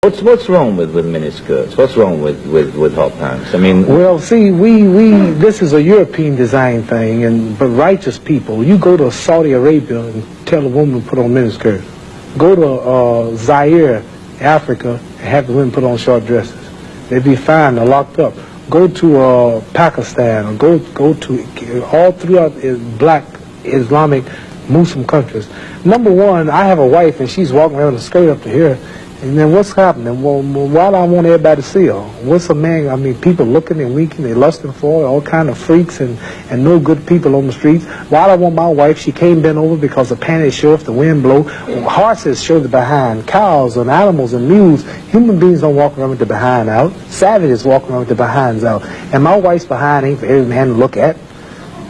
What's wrong with miniskirts? What's wrong with hot pants? I mean, well, see, this is a European design thing, but righteous people, you go to Saudi Arabia and tell a woman to put on miniskirt. Go to Zaire, Africa, and have the women put on short dresses. They'd be fine. They're locked up. Go to Pakistan, or go to all throughout black Islamic Muslim countries. Number one, I have a wife and she's walking around with a skirt up to here. And then what's happening? Well, why do I want everybody to see her? What's a man? I mean, people looking and winking, they lusting for her, all kind of freaks and no good people on the streets. Why do I want my wife? She can't bend over because the panties show if the wind blow. Horses show the behind. Cows and animals and mules. Human beings don't walk around with the behind out. Savages walk around with the behinds out. And my wife's behind ain't for every man to look at.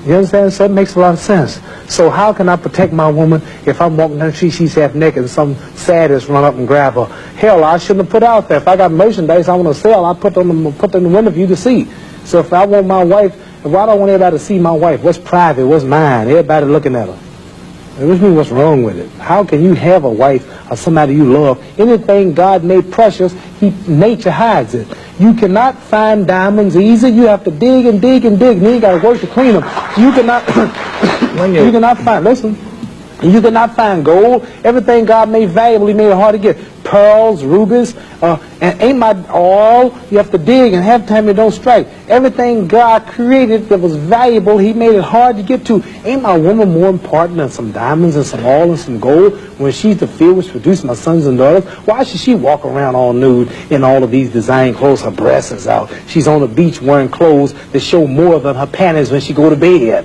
You understand? So it makes a lot of sense. So how can I protect my woman if I'm walking down the street, she's half naked, and some sadist run up and grab her? Hell, I shouldn't have put out there. If I got merchandise I want to sell, I put them in the window for you to see. So if I want my wife, why do I want everybody to see my wife? What's private? What's mine? Everybody looking at her. Which means what's wrong with it? How can you have a wife or somebody you love? Anything God made precious, nature hides it. You cannot find diamonds easy. You have to dig and dig and dig, and then you got to work to clean them. You cannot, you cannot find gold. Everything God made valuable, He made it hard to get. Pearls, rubies, and ain't my all. You have to dig, and half the time it don't strike. Everything God created that was valuable, He made it hard to get to. Ain't my woman more important than some diamonds and some oil and some gold when she's the field which produced my sons and daughters? Why should she walk around all nude in all of these design clothes? Her breasts is out. She's on the beach wearing clothes that show more than her panties when she go to bed.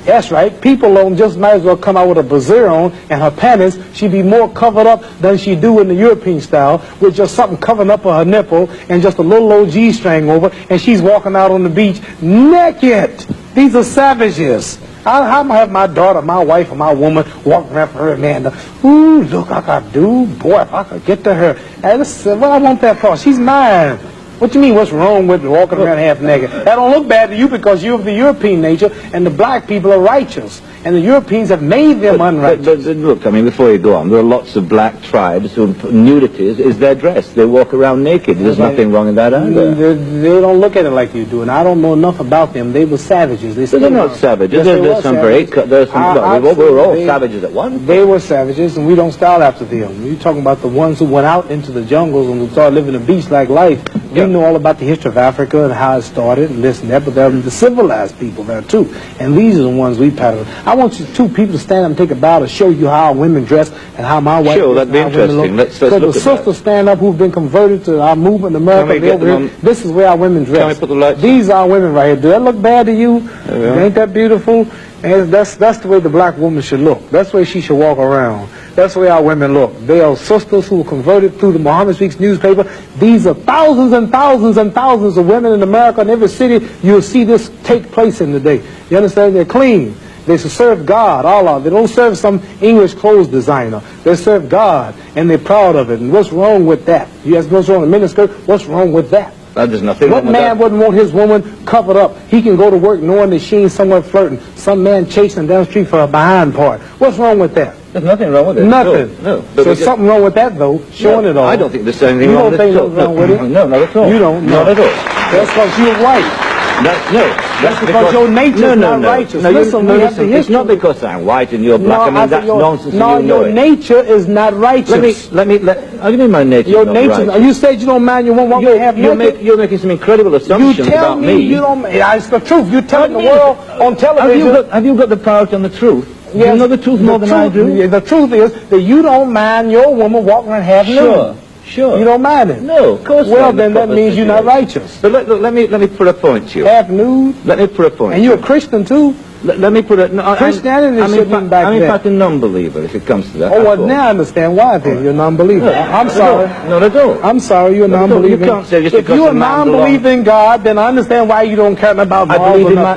That's right. People just might as well come out with a brassiere on and her panties. She'd be more covered up than she do in the European style with just something covering up her nipple and just a little old G-string over, and she's walking out on the beach naked. These are savages. How am I have my daughter, my wife, or my woman walking around for her man? Ooh, look, I got dude. Boy, if I could get to her. And what I want that for? She's mine. What do you mean, what's wrong with walking around half naked? That don't look bad to you because you're of the European nature, and the black people are righteous. And the Europeans have made them unrighteous. But look, I mean, before you go on, there are lots of black tribes who nudity is their dress. They walk around naked. There's nothing wrong in that either. They don't look at it like you do, and I don't know enough about them. They were savages. They're not savages. There's some very... We were all savages at once. They were savages, and we don't style after them. You're talking about the ones who went out into the jungles and started living a beach-like life. We know all about the history of Africa and how it started and this and that, but there are the civilized people there too. And these are the ones we pattern. I want you two people to stand up and take a bow to show you how women dress and how my wife Sure, that'd be interesting. Let's look at that. The sisters stand up who've been converted to our movement in America. This is where our women dress. Can we put the lights These are women right here. Do that look bad to you? Ain't that beautiful? And that's the way the black woman should look. That's the way she should walk around. That's the way our women look. They are sisters who were converted through the Mohammed Speaks newspaper. These are thousands and thousands and thousands of women in America. In every city, you'll see this take place in the day. You understand? They're clean. They serve God, Allah. They don't serve some English clothes designer. They serve God, and they're proud of it. And what's wrong with that? You ask what's wrong with miniskirt? What's wrong with that? There's nothing wrong with that. What man wouldn't want his woman covered up? He can go to work knowing that she ain't somewhere flirting. Some man chasing down the street for her behind part. What's wrong with that? There's nothing wrong with it. Nothing. No. So there's something wrong with that, though, showing it all. I don't think there's anything wrong with it. You don't think there's wrong with it? No, not at all. You don't? Not at all. That's because you're white. That's because your nature's not righteous. Listen, it's not because I'm white and you're black. I mean, that's nonsense. No, your nature is not righteous. What do you mean my nature your is not nature, righteous? You said you don't mind your woman walking half naked. You're making some incredible assumptions about me. You tell me you don't. It's the truth. You're telling the world on television. Have you got the power to tell the truth? Yes, you know the truth more than I do? The truth is that you don't mind your woman walking around half nude. Sure. You don't mind it? No, of course not. Well, then that means you're not righteous. But let me put a point to you. Half nude? Let me put a point. And you're a Christian too? Let me put it... No, Christianity shouldn't be back I'm in fact a non-believer if it comes to that. Oh, well, now I understand why then. You're a non-believer. No, I'm sorry. Not at all. I'm sorry, you're a non-believer. You can't say just if because you're a non-believer in God, then I understand why you don't care about God.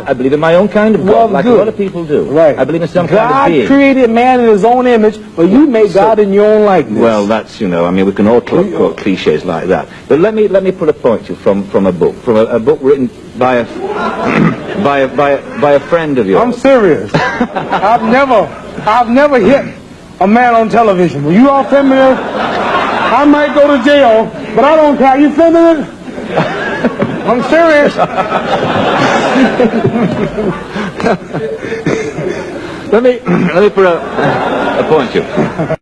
I believe in my own kind of God, like a lot of people do. Right. I believe in some kind of being. God created man in his own image, but you made God in your own likeness. Well, that's, I mean, we can all quote cliches like that. But let me put a point to you from a book, a book written by a friend of yours. I'm serious. I've never hit a man on television. Were you all familiar? I might go to jail, but I don't care. You filming it? I'm serious. Let me put a point to you.